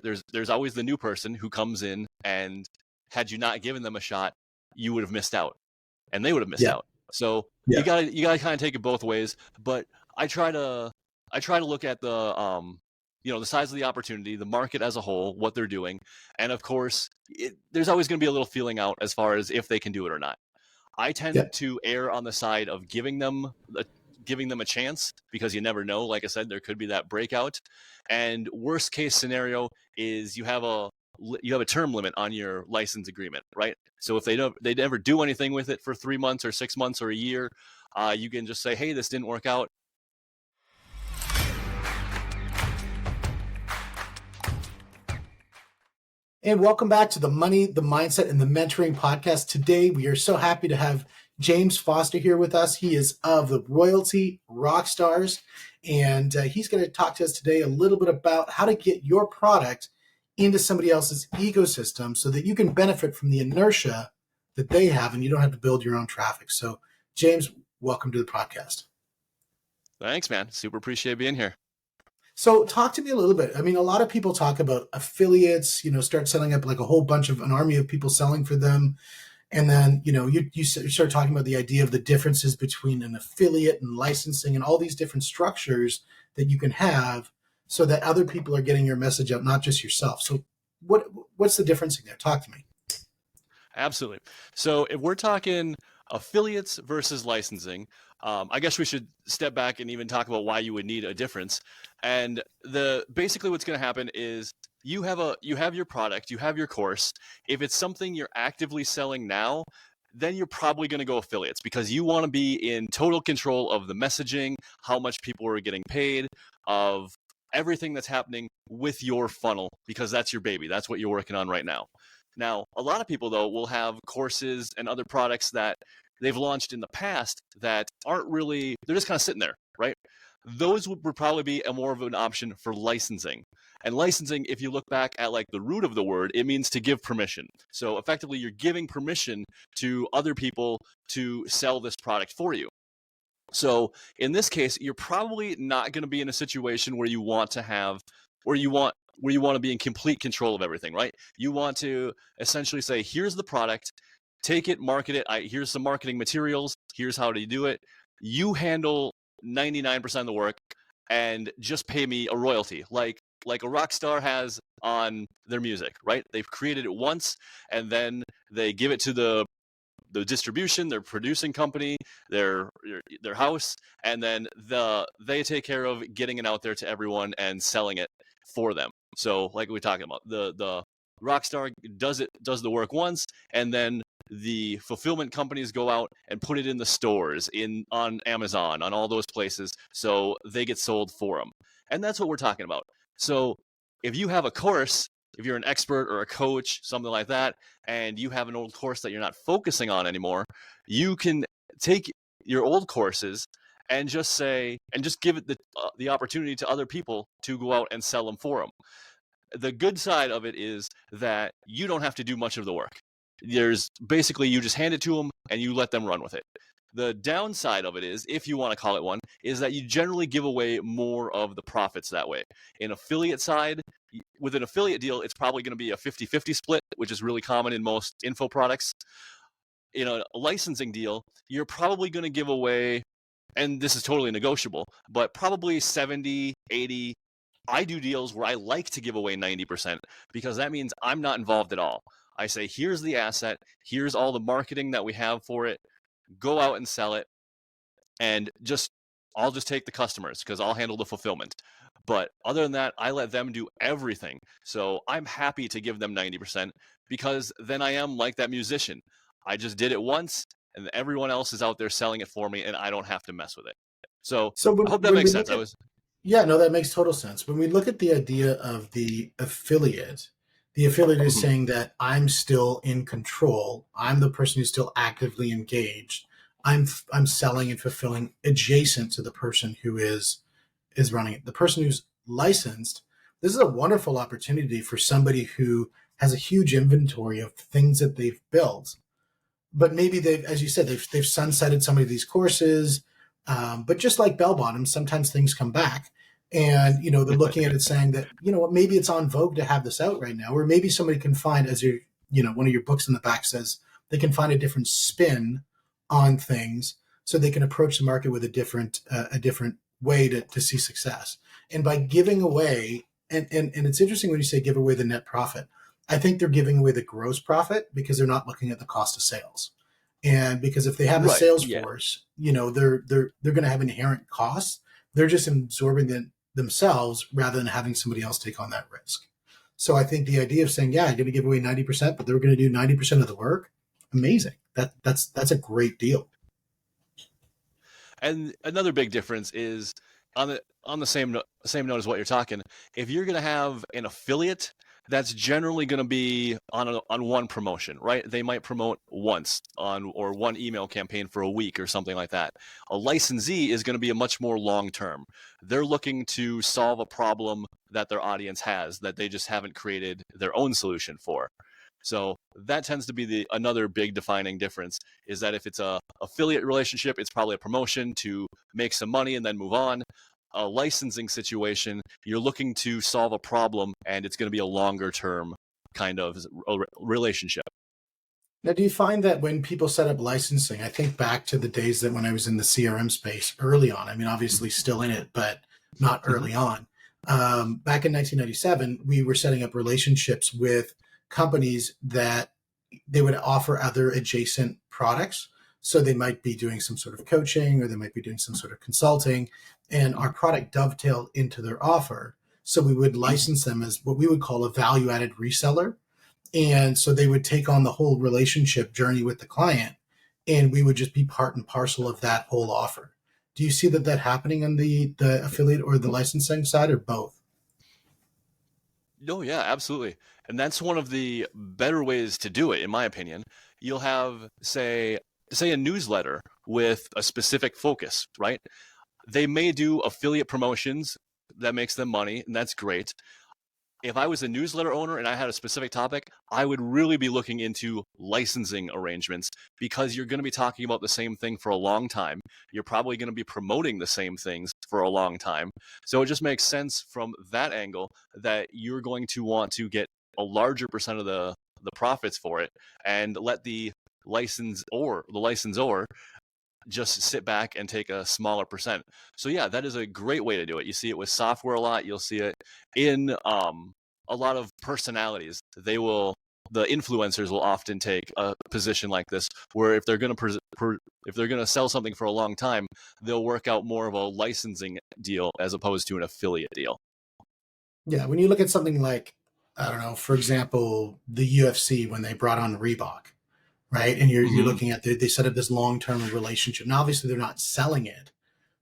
There's always the new person who comes in, and had you not given them a shot, you would have missed out, and they would have missed out. So you gotta kind of take it both ways. But I try to look at the the size of the opportunity, the market as a whole, what they're doing, and of course, there's always going to be a little feeling out as far as if they can do it or not. I tend to err on the side of giving them a chance, because you never know. Like I said, there could be that breakout, and worst case scenario is you have a term limit on your license agreement, right? So if they never do anything with it for 3 months or 6 months or a year, you can just say, hey, this didn't work out. And welcome back to the Money, the Mindset, and the Mentoring podcast. Today, we are so happy to have James Foster here with us. He is of the Royalty Rockstars, and he's going to talk to us today a little bit about how to get your product into somebody else's ecosystem so that you can benefit from the inertia that they have and you don't have to build your own traffic. So, James, welcome to the podcast. Thanks, man. Super appreciate being here. So talk to me a little bit. I mean, a lot of people talk about affiliates, start setting up like a whole bunch of an army of people selling for them. And then, you start talking about the idea of the differences between an affiliate and licensing and all these different structures that you can have so that other people are getting your message out, not just yourself. So what's the difference in there? Talk to me. Absolutely. So if we're talking affiliates versus licensing, I guess we should step back and even talk about why you would need a difference. And basically what's going to happen is you have your product, you have your course. If it's something you're actively selling now, then you're probably going to go affiliates, because you want to be in total control of the messaging, how much people are getting paid, of everything that's happening with your funnel, because that's your baby. That's what you're working on right now. Now, a lot of people, though, will have courses and other products that they've launched in the past that aren't really, they're just kind of sitting there, right? Those would probably be more of an option for licensing. And licensing, if you look back at like the root of the word, it means to give permission. So effectively, you're giving permission to other people to sell this product for you. So in this case, you're probably not going to be in a situation where you want to be in complete control of everything, right? You want to essentially say, here's the product, take it, market it. Here's some marketing materials. Here's how to do it. You handle 99% of the work and just pay me a royalty, like a rock star has on their music, right? They've created it once, and then they give it to the distribution, their producing company, their house, and then they take care of getting it out there to everyone and selling it for them. So like we were talking about, the Rockstar does the work once, and then the fulfillment companies go out and put it in the stores, on Amazon, on all those places, so they get sold for them. And that's what we're talking about. So if you have a course, if you're an expert or a coach, something like that, and you have an old course that you're not focusing on anymore, you can take your old courses and just give it the opportunity to other people to go out and sell them for them. The good side of it is that you don't have to do much of the work. There's basically, you just hand it to them and you let them run with it. The downside of it is, if you want to call it one, is that you generally give away more of the profits that way. In affiliate side, with an affiliate deal, it's probably going to be a 50-50 split, which is really common in most info products. In a licensing deal, you're probably going to give away, and this is totally negotiable, but probably 70, 80. I do deals where I like to give away 90%, because that means I'm not involved at all. I say, here's the asset, here's all the marketing that we have for it, go out and sell it, and I'll just take the customers, because I'll handle the fulfillment. But other than that, I let them do everything. So I'm happy to give them 90%, because then I am like that musician. I just did it once, and everyone else is out there selling it for me, and I don't have to mess with it. So I hope that makes sense. Yeah, no, that makes total sense. When we look at the idea of the affiliate is saying that I'm still in control. I'm the person who's still actively engaged. I'm selling and fulfilling adjacent to the person who is running it. The person who's licensed, this is a wonderful opportunity for somebody who has a huge inventory of things that they've built, but maybe as you said, they've sunsetted some of these courses. But just like bell bottoms, sometimes things come back. And, they're looking at it saying that, what, maybe it's on vogue to have this out right now, or maybe somebody can find, as your, one of your books in the back says, they can find a different spin on things so they can approach the market with a different way to see success. And by giving away, and it's interesting when you say give away the net profit, I think they're giving away the gross profit because they're not looking at the cost of sales. And because if they have a Right. sales Yeah. force, they're going to have inherent costs. They're just absorbing themselves rather than having somebody else take on that risk. So I think the idea of saying, yeah, I'm going to give away 90%, but they're going to do 90% of the work. Amazing. That's a great deal. And another big difference is on the same note as what you're talking. If you're going to have an affiliate, that's generally going to be on one promotion, right? They might promote once or one email campaign for a week or something like that. A licensee is going to be a much more long term. They're looking to solve a problem that their audience has that they just haven't created their own solution for. So that tends to be another big defining difference, is that if it's a affiliate relationship, it's probably a promotion to make some money and then move on. A licensing situation, you're looking to solve a problem and it's going to be a longer term kind of relationship. Now, do you find that when people set up licensing, I think back to the days that when I was in the CRM space early on, I mean, obviously still in it, but not early on. Back in 1997, we were setting up relationships with companies that they would offer other adjacent products. So they might be doing some sort of coaching or they might be doing some sort of consulting, and our product dovetailed into their offer. So we would license them as what we would call a value added reseller. And so they would take on the whole relationship journey with the client, and we would just be part and parcel of that whole offer. Do you see that happening on the affiliate or the licensing side, or both? No, yeah, absolutely. And that's one of the better ways to do it, in my opinion. You'll have, say a newsletter with a specific focus, right? They may do affiliate promotions that makes them money, and that's great. If I was a newsletter owner and I had a specific topic, I would really be looking into licensing arrangements, because you're going to be talking about the same thing for a long time. You're probably going to be promoting the same things for a long time. So it just makes sense from that angle that you're going to want to get a larger percent of the profits for it and let the licensor just sit back and take a smaller percent. So yeah, that is a great way to do it. You see it with software a lot. You'll see it in a lot of personalities. The influencers will often take a position like this, where if they're going to sell something for a long time, they'll work out more of a licensing deal as opposed to an affiliate deal. Yeah, when you look at something like, I don't know, for example, the UFC when they brought on Reebok, right? And you're looking at they set up this long-term relationship. Now, obviously, they're not selling it,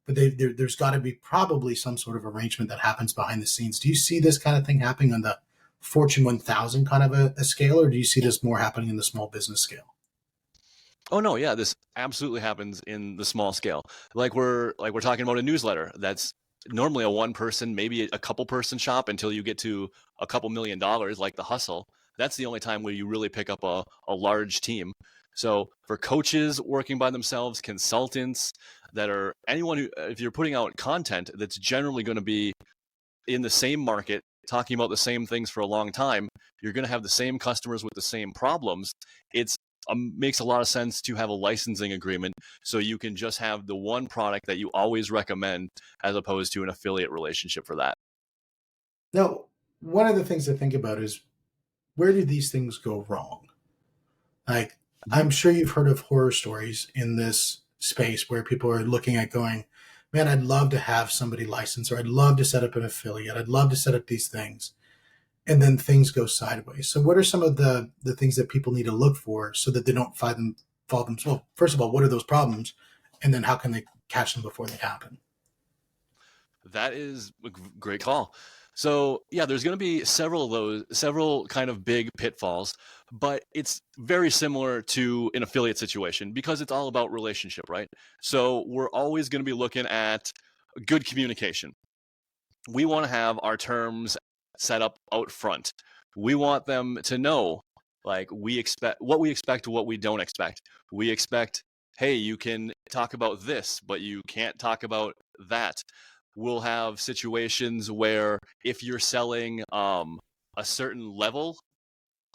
but there's got to be probably some sort of arrangement that happens behind the scenes. Do you see this kind of thing happening on the Fortune 1000 kind of a scale, or do you see this more happening in the small business scale? Oh no, yeah, this absolutely happens in the small scale. Like we're talking about a newsletter that's normally a one person, maybe a couple person shop until you get to a couple $1,000,000, like The Hustle. That's the only time where you really pick up a large team. So for coaches working by themselves, consultants that are anyone who, if you're putting out content that's generally going to be in the same market, talking about the same things for a long time, you're going to have the same customers with the same problems. It's makes a lot of sense to have a licensing agreement so you can just have the one product that you always recommend, as opposed to an affiliate relationship for that. Now, one of the things to think about is, where do these things go wrong? Like, I'm sure you've heard of horror stories in this space where people are looking at going, man, I'd love to have somebody licensed, or I'd love to set up an affiliate. I'd love to set up these things. And then things go sideways. So what are some of the things that people need to look for so that they don't fall themselves? Well, first of all, what are those problems? And then how can they catch them before they happen? That is a great call. So yeah, there's going to be several kind of big pitfalls, but it's very similar to an affiliate situation because it's all about relationship, right? So we're always going to be looking at good communication. We want to have our terms set up out front. We want them to know, like, we expect what we don't expect. We expect, hey, you can talk about this, but you can't talk about that. we'll have situations where if you're selling a certain level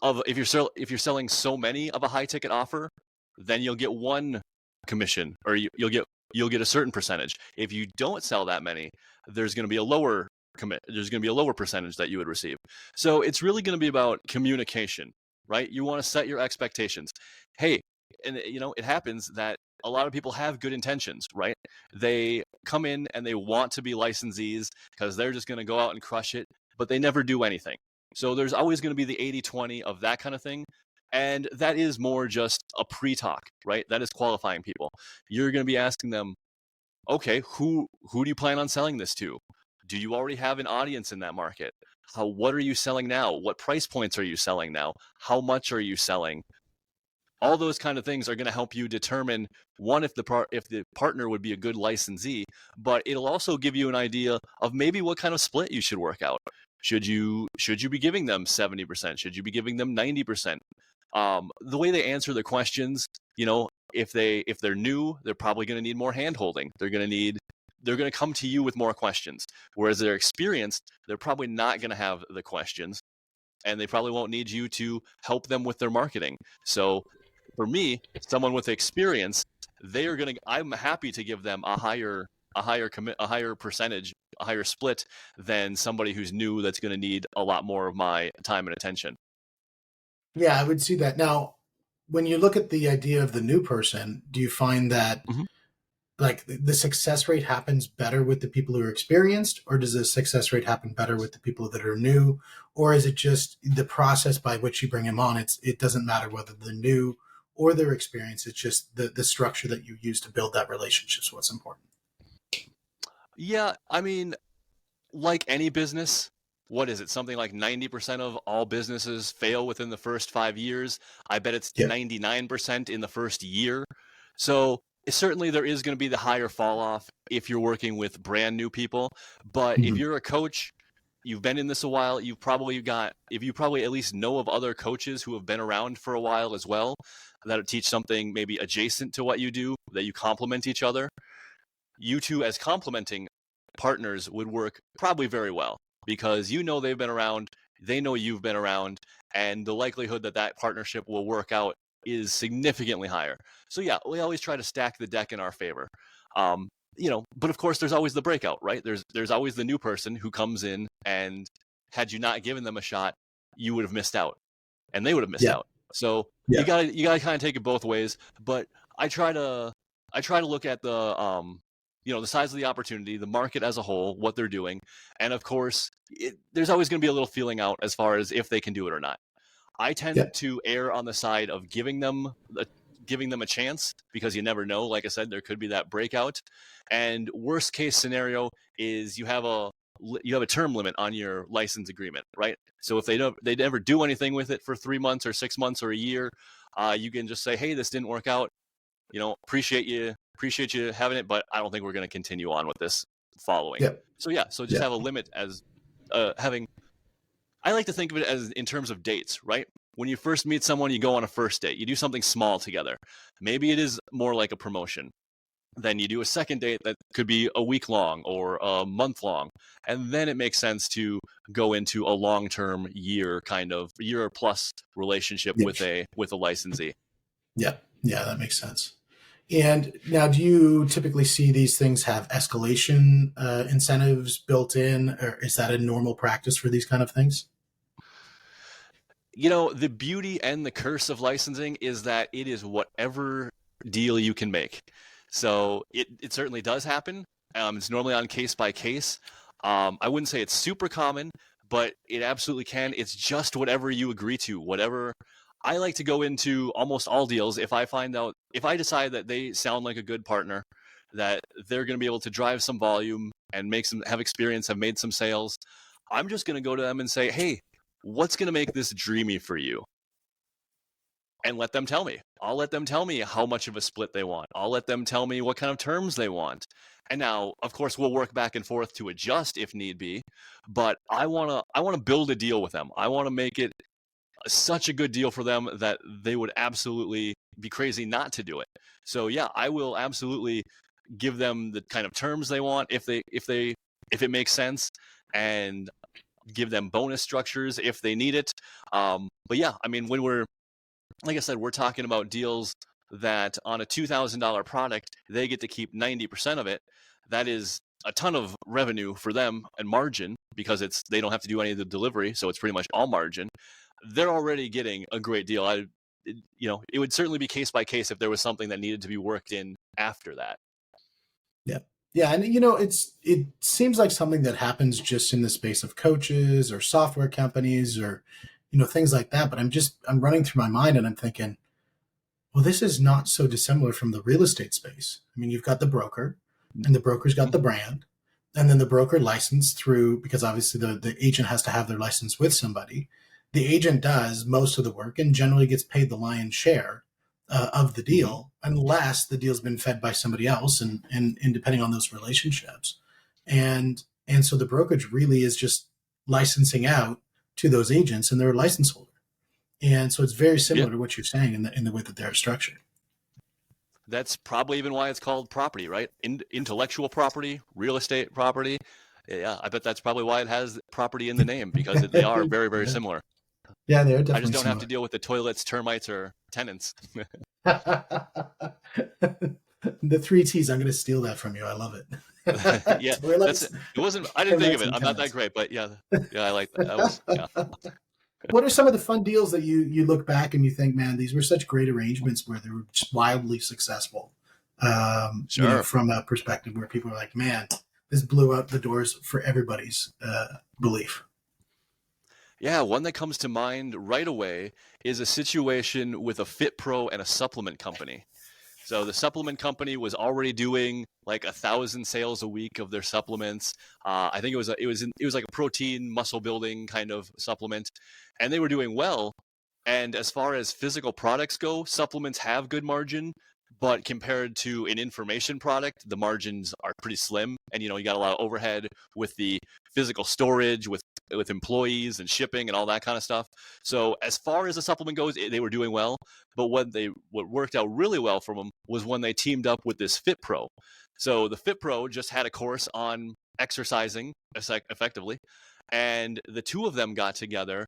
of if you're selling so many of a high ticket offer, then you'll get one commission, or you'll get a certain percentage. If you don't sell that many, there's going to be a lower there's going to be a lower percentage that you would receive. So it's really going to be about communication, right? You want to set your expectations. Hey, and it happens that a lot of people have good intentions, right? They come in and they want to be licensees because they're just going to go out and crush it, but they never do anything. So there's always going to be the 80-20 of that kind of thing. And that is more just a pre-talk, right? That is qualifying people. You're going to be asking them, okay, who do you plan on selling this to? Do you already have an audience in that market? What are you selling now? What price points are you selling now? How much are you selling? All those kind of things are going to help you determine, one, if the partner would be a good licensee, but it'll also give you an idea of maybe what kind of split you should work out. Should you be giving them 70%? Should you be giving them 90%? The way they answer the questions, if they're new, they're probably going to need more hand holding. They're going to come to you with more questions. Whereas they're experienced, they're probably not going to have the questions, and they probably won't need you to help them with their marketing. So for me, someone with experience, I'm happy to give them a higher percentage, a higher split than somebody who's new that's going to need a lot more of my time and attention. Yeah, I would see that. Now, when you look at the idea of the new person, do you find that like the success rate happens better with the people who are experienced, or does the success rate happen better with the people that are new? Or is it just the process by which you bring them on? It doesn't matter whether they're new or their experience. It's just the structure that you use to build that relationship is what's important. Yeah, I mean, like any business, what is it? Something like 90% of all businesses fail within the first 5 years. I bet it's 99% in the first year. So certainly there is going to be the higher fall off if you're working with brand new people. But if you're a coach, you've been in this a while, you probably at least know of other coaches who have been around for a while as well, that'll teach something maybe adjacent to what you do, that you complement each other. You two as complementing partners would work probably very well, because they've been around, they know you've been around, and the likelihood that partnership will work out is significantly higher. So yeah, we always try to stack the deck in our favor. But of course there's always the breakout, right? There's always the new person who comes in, and had you not given them a shot, you would have missed out, and they would have missed out. So you gotta kind of take it both ways. But I try to look at the the size of the opportunity, the market as a whole, what they're doing, and of course there's always going to be a little feeling out as far as if they can do it or not. I tend to err on the side of giving them a chance, because you never know. Like I said, there could be that breakout, and worst case scenario is you have a term limit on your license agreement, right? So if they never do anything with it for 3 months or 6 months or a year, you can just say, hey, this didn't work out. Appreciate you having it, but I don't think we're going to continue on with this following. So just have a limit as having. I like to think of it as in terms of dates, right? When you first meet someone, you go on a first date. You do something small together. Maybe it is more like a promotion. Then you do a second date that could be a week long or a month long. And then it makes sense to go into a long-term year plus relationship with a licensee. Yeah, that makes sense. And now, do you typically see these things have escalation incentives built in, or is that a normal practice for these kind of things? The beauty and the curse of licensing is that it is whatever deal you can make. So it certainly does happen. It's normally on case by case. I wouldn't say it's super common, but it absolutely can. It's just whatever you agree to, whatever. I like to go into almost all deals if I decide that they sound like a good partner, that they're going to be able to drive some volume and have experience, have made some sales. I'm just going to go to them and say, hey, what's going to make this dreamy for you? And let them tell me. I'll let them tell me how much of a split they want. I'll let them tell me what kind of terms they want. And now, of course, we'll work back and forth to adjust if need be. But I want to build a deal with them. I want to make it such a good deal for them that they would absolutely be crazy not to do it. So yeah, I will absolutely give them the kind of terms they want. If they if it makes sense, and give them bonus structures if they need it. But yeah, I mean, when we're, like I said, we're talking about deals that on a $2,000 product, they get to keep 90% of it. That is a ton of revenue for them and margin, because they don't have to do any of the delivery, so it's pretty much all margin. They're already getting a great deal. It would certainly be case by case if there was something that needed to be worked in after that. Yeah. Yeah. And, it seems like something that happens just in the space of coaches or software companies or, things like that. But I'm running through my mind and I'm thinking, well, this is not so dissimilar from the real estate space. I mean, you've got the broker and the broker's got the brand, and then the broker licensed through, because obviously the agent has to have their license with somebody. The agent does most of the work and generally gets paid the lion's share of the deal, unless the deal's been fed by somebody else, and depending on those relationships. And so the brokerage really is just licensing out to those agents, and they're a license holder. And so it's very similar to what you're saying in the way that they're structured. That's probably even why it's called property, right? Intellectual property, real estate property. Yeah, I bet that's probably why it has property in the name, because they are very, very similar. Yeah, they're definitely I just don't similar. have to deal with the toilets, termites, or tenants. The 3 T's, I'm going to steal that from you. I love it. Yeah, Toilets, it wasn't. I didn't think of it. I'm not tenants. that great, but yeah, I like that. That was, yeah. What are some of the fun deals that you look back and you think, man, these were such great arrangements where they were just wildly successful? Sure. From a perspective where people are like, man, this blew out the doors for everybody's belief. Yeah, one that comes to mind right away is a situation with a Fit Pro and a supplement company. So the supplement company was already doing like 1,000 sales a week of their supplements. I think it was like a protein muscle building kind of supplement, and they were doing well. And as far as physical products go, supplements have good margin, but compared to an information product, the margins are pretty slim. And you got a lot of overhead with the physical storage, with employees and shipping and all that kind of stuff. So as far as the supplement goes, they were doing well. But what worked out really well for them was when they teamed up with this Fit Pro. So the Fit Pro just had a course on exercising effectively, and the two of them got together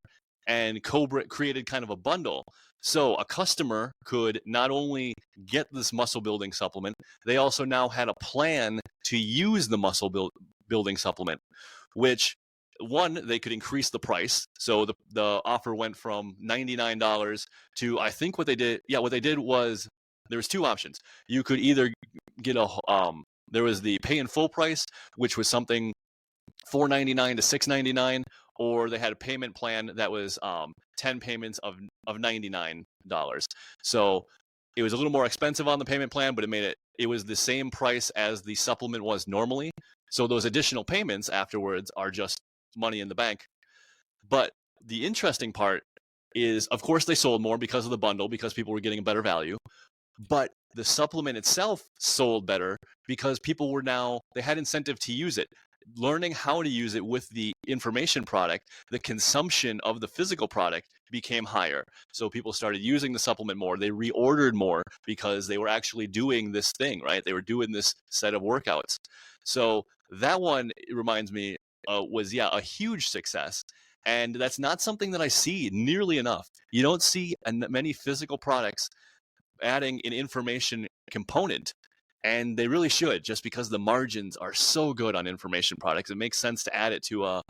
and created kind of a bundle. So a customer could not only get this muscle building supplement, they also now had a plan to use the muscle building supplement, which one, they could increase the price. So the offer went from $99 to, I think what they did was, there was two options. You could either get there was the pay in full price, which was something $4.99 to $6.99, or they had a payment plan that was 10 payments of $99. So it was a little more expensive on the payment plan, but it was the same price as the supplement was normally. So those additional payments afterwards are just money in the bank. But the interesting part is, of course, they sold more because of the bundle, because people were getting a better value. But the supplement itself sold better because people they had incentive to use it. Learning how to use it with the information product, the consumption of the physical product became higher. So people started using the supplement more. They reordered more because they were actually doing this thing, right? They were doing this set of workouts. So that one, it reminds me, was a huge success. And that's not something that I see nearly enough. You don't see many physical products adding an information component, and they really should, just because the margins are so good on information products. It makes sense to add it to a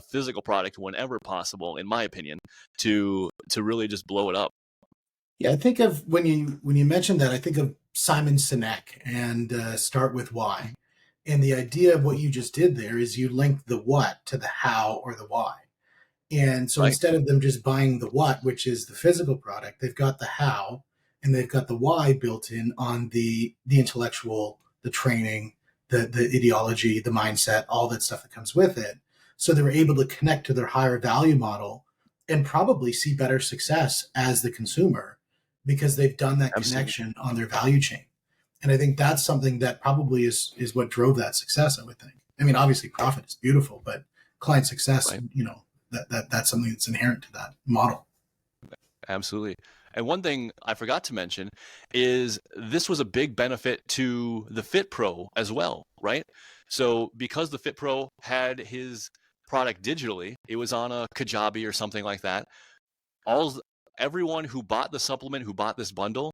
physical product whenever possible, in my opinion, to really just blow it up. Yeah, I think of when you mentioned that, I think of Simon Sinek and Start With Why. And the idea of what you just did there is you link the what to the how or the why. And so instead of them just buying the what, which is the physical product, they've got the how and they've got the why built in on the intellectual, the training, the ideology, the mindset, all that stuff that comes with it. So they were able to connect to their higher value model and probably see better success as the consumer because they've done that connection on their value chain. And I think that's something that probably is what drove that success, I would think. I mean, obviously profit is beautiful, but client success, that's something that's inherent to that model. Absolutely. And one thing I forgot to mention is this was a big benefit to the Fit Pro as well, right? So because the Fit Pro had his product digitally, it was on a Kajabi or something like that. Everyone who bought the supplement, who bought this bundle,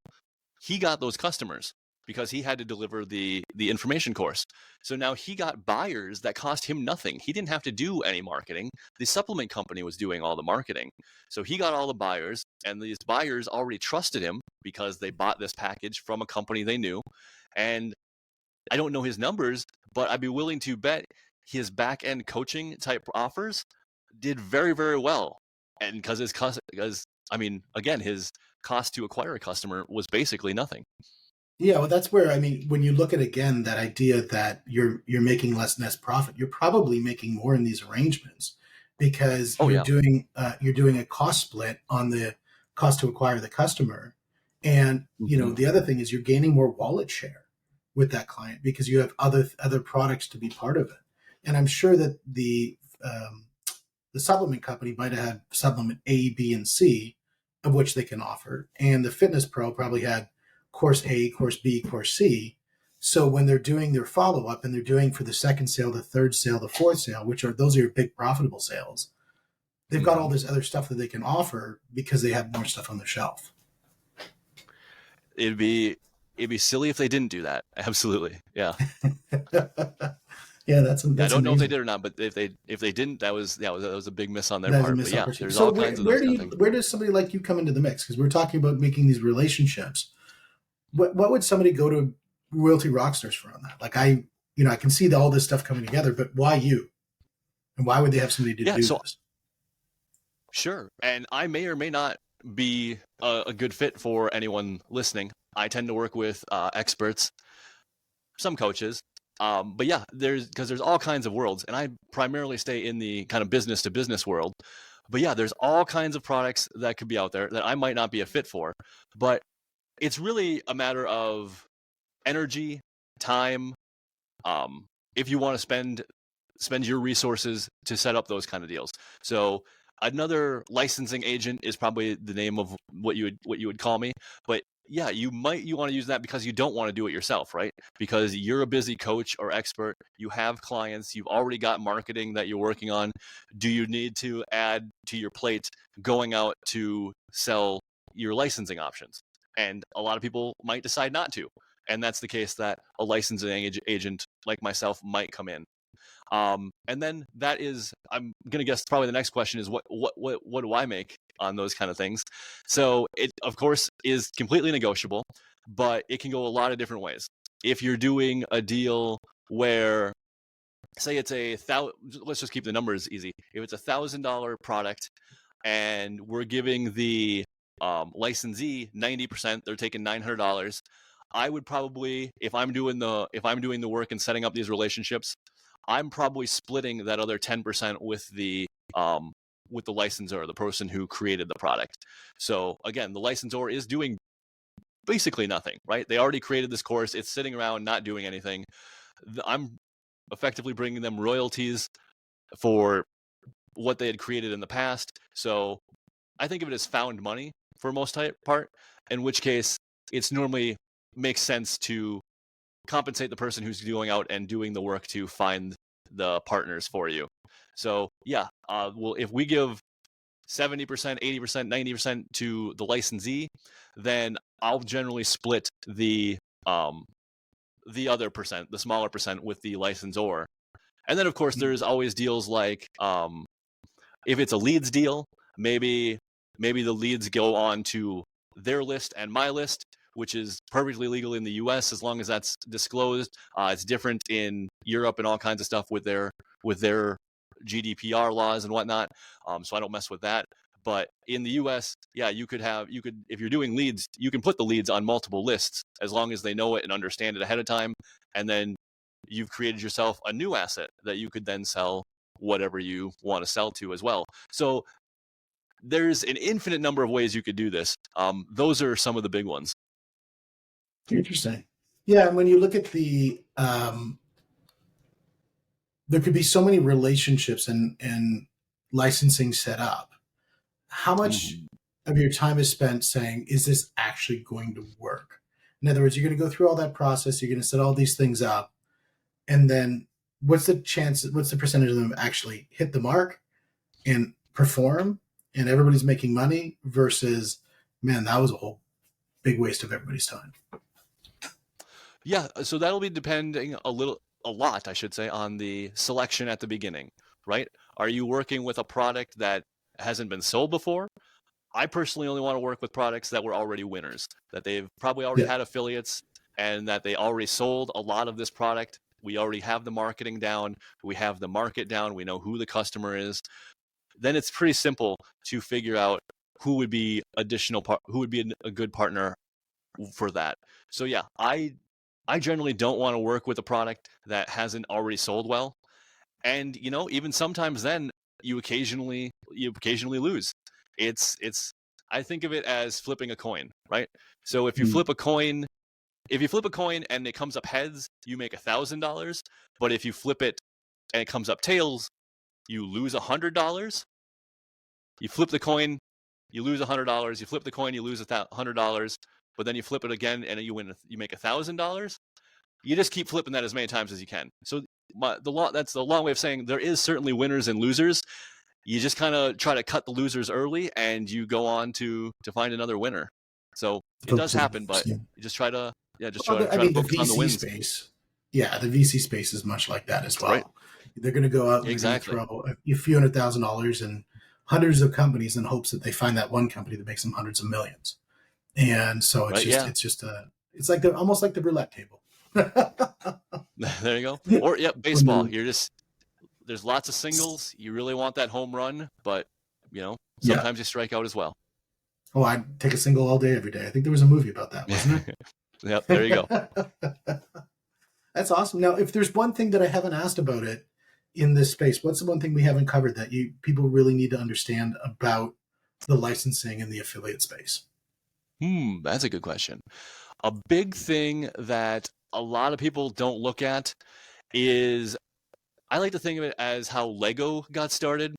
he got those customers because he had to deliver the information course. So now he got buyers that cost him nothing. He didn't have to do any marketing. The supplement company was doing all the marketing. So he got all the buyers, and these buyers already trusted him because they bought this package from a company they knew. And I don't know his numbers, but I'd be willing to bet his back end coaching type offers did very, very well. And because his cost to acquire a customer was basically nothing. Yeah, well, that's where, I mean, when you look at, again, that idea that you're making less net profit, you're probably making more in these arrangements because you're doing a cost split on the cost to acquire the customer. And, the other thing is you're gaining more wallet share with that client because you have other products to be part of it. And I'm sure that the supplement company might have had supplement A, B, and C, of which they can offer. And the Fitness Pro probably had course A, course B, course C. So when they're doing their follow-up and they're doing for the second sale, the third sale, the fourth sale, those are your big profitable sales, they've got all this other stuff that they can offer because they have more stuff on the shelf. It'd be silly if they didn't do that. Absolutely. Yeah. Yeah, that's I don't amazing. know if they did or not, but if they didn't, that was a big miss on their That is a part. missed But yeah, opportunity. there's So all kinds of those kind of things. where does somebody like you come into the mix? Because we're talking about making these relationships. What would somebody go to Royalty Rockstars for on that? Like I can see all this stuff coming together, but why you? And why would they have somebody to do this? Sure. And I may or may not be a good fit for anyone listening. I tend to work with experts, some coaches. But yeah, there's all kinds of worlds, and I primarily stay in the kind of business to business world. But yeah, there's all kinds of products that could be out there that I might not be a fit for. But it's really a matter of energy, time. If you want to spend your resources to set up those kind of deals. So another licensing agent is probably the name of what you would call me. But yeah, you want to use that because you don't want to do it yourself, right? Because you're a busy coach or expert, you have clients, you've already got marketing that you're working on. Do you need to add to your plate going out to sell your licensing options? And a lot of people might decide not to. And that's the case that a licensing agent like myself might come in. And then that is, I'm going to guess probably the next question is what do I make on those kind of things? So it, of course, is completely negotiable, but it can go a lot of different ways. If you're doing a deal where, say it's let's just keep the numbers easy. If it's $1,000 product and we're giving the licensee 90%, they're taking $900. I would probably, if I'm doing the work and setting up these relationships, I'm probably splitting that other 10% with the licensor, the person who created the product. So again, the licensor is doing basically nothing, right? They already created this course. It's sitting around not doing anything. I'm effectively bringing them royalties for what they had created in the past. So I think of it as found money for most part, in which case it's normally makes sense to compensate the person who's going out and doing the work to find the partners for you. So yeah, well, if we give 70%, 80%, 90% to the licensee, then I'll generally split the other percent, the smaller percent, with the licensor. And then of course there's always deals like if it's a leads deal, maybe the leads go on to their list and my list, which is perfectly legal in the US as long as that's disclosed. It's different in Europe and all kinds of stuff with their GDPR laws and whatnot. So I don't mess with that. But in the US, yeah, you could if you're doing leads, you can put the leads on multiple lists as long as they know it and understand it ahead of time. And then you've created yourself a new asset that you could then sell whatever you want to sell to as well. So there's an infinite number of ways you could do this. Those are some of the big ones. Interesting. Yeah, and when you look at the there could be so many relationships and licensing set up. How much of your time is spent saying, is this actually going to work? In other words, you're going to go through all that process, you're going to set all these things up, and then what's the percentage of them actually hit the mark and perform and everybody's making money versus, man, that was a whole big waste of everybody's time? Yeah, so that'll be depending a lot, I should say, on the selection at the beginning, right? Are you working with a product that hasn't been sold before? I personally only want to work with products that were already winners, that they've probably already had affiliates and that they already sold a lot of this product. We already have the marketing down. We have the market down. We know who the customer is. Then it's pretty simple to figure out who would be who would be a good partner for that. So yeah, I generally don't want to work with a product that hasn't already sold well. And even sometimes then you occasionally lose. It's I think of it as flipping a coin, right? So if you flip a coin and it comes up heads, you make $1,000. But if you flip it and it comes up tails, you lose $100. You flip the coin, you lose $100. You flip the coin, you lose $100. But then you flip it again and you make $1,000. You just keep flipping that as many times as you can. So that's the long way of saying there is certainly winners and losers. You just kind of try to cut the losers early and you go on to find another winner. So it does happen, but you just try to focus on the wins. Space. Yeah, the VC space is much like that as well. Right. They're going to go out and throw a few $100,000 in hundreds of companies in hopes that they find that one company that makes them hundreds of millions. And so it's like almost like the roulette table. There you go. Or baseball. There's lots of singles. You really want that home run, but sometimes you strike out as well. Oh, I'd take a single all day, every day. I think there was a movie about that, wasn't it? Yep, there you go. That's awesome. Now, if there's one thing that I haven't asked about it in this space, what's the one thing we haven't covered that people really need to understand about the licensing and the affiliate space? That's a good question. A big thing that a lot of people don't look at is, I like to think of it as how Lego got started.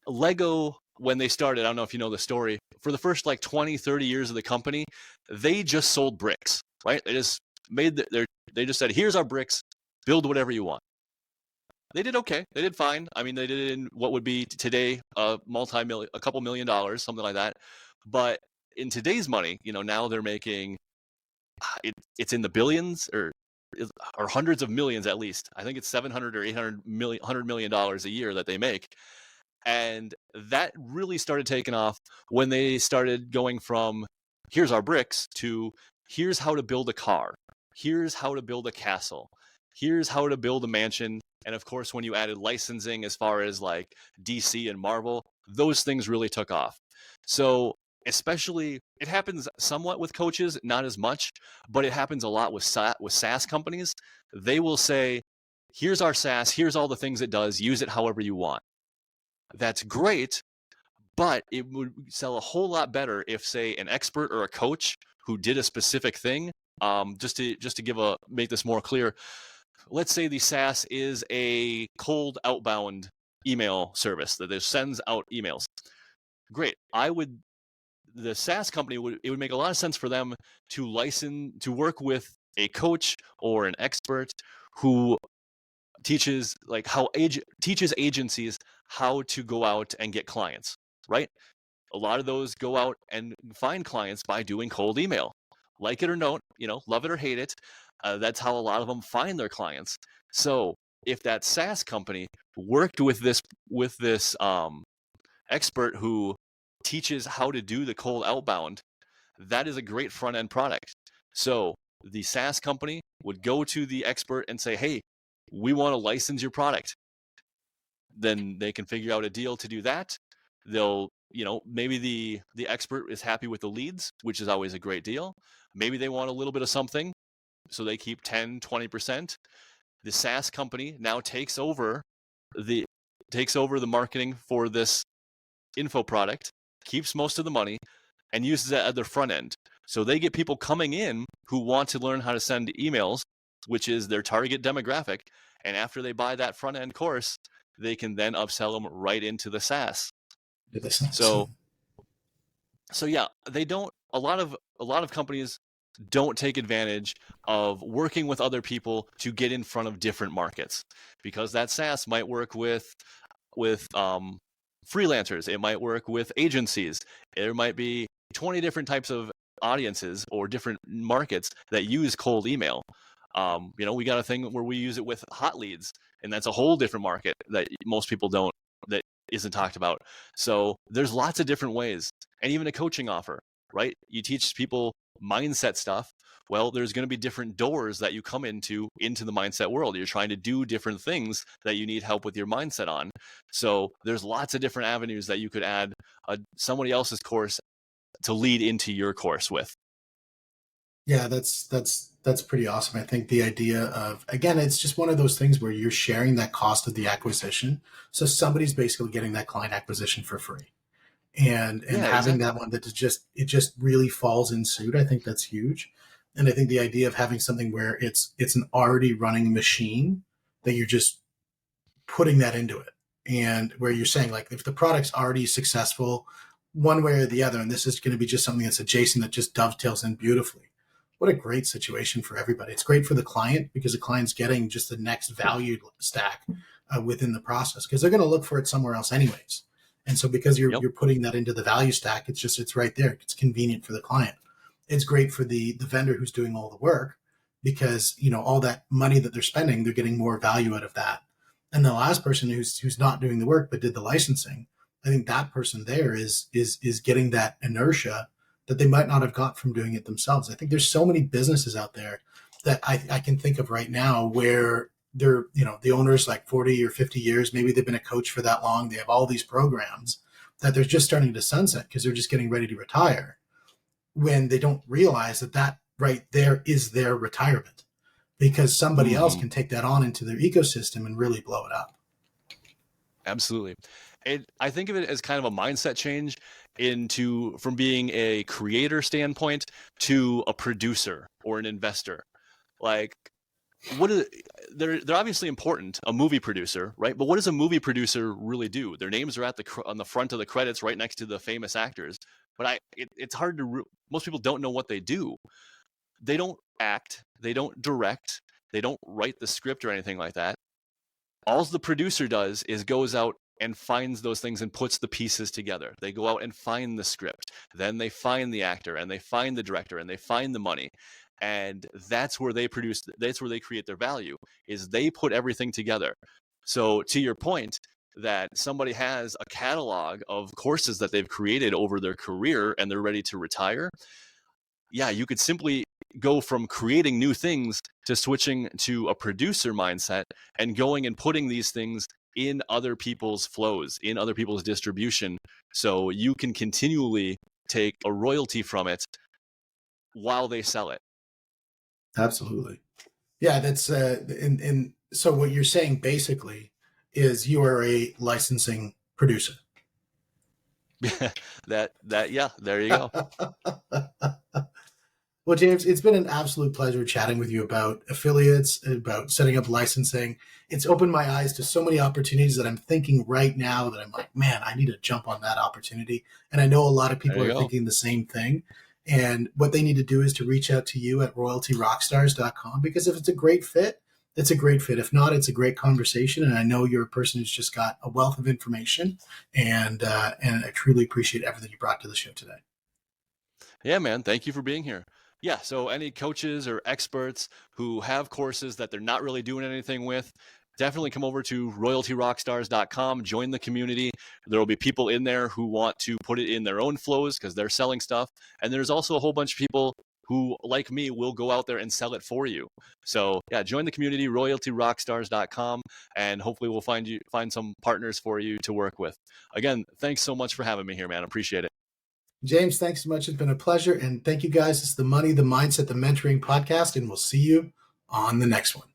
Lego, when they started, I don't know if you know the story, for the first 20, 30 years of the company, they just sold bricks, right? They just they just said, here's our bricks, build whatever you want. They did okay. They did fine. I mean, they did it in what would be today a couple $1 million, something like that. But in today's money, now they're making it's in the billions or hundreds of millions at least. I think it's $700 or $100 million a year that they make. And that really started taking off when they started going from here's our bricks to here's how to build a car. Here's how to build a castle. Here's how to build a mansion. And of course, when you added licensing as far as DC and Marvel, those things really took off. So especially, it happens somewhat with coaches, not as much, but it happens a lot with SaaS companies. They will say, here's our SaaS, here's all the things it does, use it however you want. That's great, but it would sell a whole lot better if, say, an expert or a coach who did a specific thing, just to make this more clear, let's say the SaaS is a cold outbound email service that sends out emails. Great. The SaaS company it would make a lot of sense for them to work with a coach or an expert who teaches agencies how to go out and get clients, right? A lot of those go out and find clients by doing cold email. Like it or not, love it or hate it, that's how a lot of them find their clients. So if that SaaS company worked with this expert who teaches how to do the cold outbound, that is a great front end product. So the SaaS company would go to the expert and say, hey, we want to license your product. Then they can figure out a deal to do that. They'll, maybe the expert is happy with the leads, which is always a great deal. Maybe they want a little bit of something, so they keep 10, 20%. The SaaS company now takes over the marketing for this info product, keeps most of the money, and uses it at their front end. So they get people coming in who want to learn how to send emails, which is their target demographic. And after they buy that front end course, they can then upsell them right into the SaaS. So yeah, they don't. A lot of companies don't take advantage of working with other people to get in front of different markets, because that SaaS might work with freelancers, it might work with agencies, there might be 20 different types of audiences or different markets that use cold email. We got a thing where we use it with hot leads, and that's a whole different market that most people don't, that isn't talked about. So there's lots of different ways, and even a coaching offer, right? You teach people mindset stuff. Well, there's going to be different doors that you come into the mindset world. You're trying to do different things that you need help with your mindset on. So there's lots of different avenues that you could add somebody else's course to lead into your course with. Yeah, that's pretty awesome. I think the idea of, again, it's just one of those things where you're sharing that cost of the acquisition. So somebody's basically getting that client acquisition for free. And Yeah, having exactly. that one that is just really falls in suit, I think that's huge. And I think the idea of having something where it's an already running machine that you're just putting that into it, and where you're saying, like, if the product's already successful one way or the other, and this is going to be just something that's adjacent that just dovetails in beautifully, what a great situation for everybody. It's great for the client because the client's getting just the next value stack within the process, because they're going to look for it somewhere else anyways. And so because you're putting that into the value stack, it's right there. It's convenient for the client. It's great for the vendor who's doing all the work, because all that money that they're spending, they're getting more value out of that. And the last person who's not doing the work but did the licensing, I think that person there is getting that inertia that they might not have got from doing it themselves. I think there's so many businesses out there that I can think of right now where they're, the owner's like 40 or 50 years, maybe they've been a coach for that long. They have all these programs that they're just starting to sunset because they're just getting ready to retire, when they don't realize that right there is their retirement, because somebody else can take that on into their ecosystem and really blow it up. Absolutely. I think of it as kind of a mindset change from being a creator standpoint to a producer or an investor. Like, they're obviously important, a movie producer, right? But what does a movie producer really do? Their names are on the front of the credits, right next to the famous actors. But it's hard to, most people don't know what they do. They don't act, they don't direct, they don't write the script or anything like that. All the producer does is goes out and finds those things and puts the pieces together. They go out and find the script. Then they find the actor, and they find the director, and they find the money. And that's where they create their value, is they put everything together. So to your point, that somebody has a catalog of courses that they've created over their career and they're ready to retire. Yeah, you could simply go from creating new things to switching to a producer mindset and going and putting these things in other people's flows, in other people's distribution, so you can continually take a royalty from it while they sell it. Absolutely. Yeah, that's and so what you're saying basically is you are a licensing producer. Yeah, there you go. Well, James, it's been an absolute pleasure chatting with you about affiliates, about setting up licensing. It's opened my eyes to so many opportunities that I'm thinking right now that I'm like, man, I need to jump on that opportunity. And I know a lot of people are thinking the same thing. And what they need to do is to reach out to you at royaltyrockstars.com, because if it's a great fit, it's a great fit. If not, it's a great conversation. And I know you're a person who's just got a wealth of information, and I truly appreciate everything you brought to the show today. Yeah, man. Thank you for being here. Yeah, so any coaches or experts who have courses that they're not really doing anything with, definitely come over to royaltyrockstars.com, join the community. There will be people in there who want to put it in their own flows because they're selling stuff. And there's also a whole bunch of people who, like me, will go out there and sell it for you. So yeah, join the community, royaltyrockstars.com, and hopefully we'll find some partners for you to work with. Again, thanks so much for having me here, man. I appreciate it. James, thanks so much. It's been a pleasure. And thank you guys. It's the Money, the Mindset, the Mentoring podcast. And we'll see you on the next one.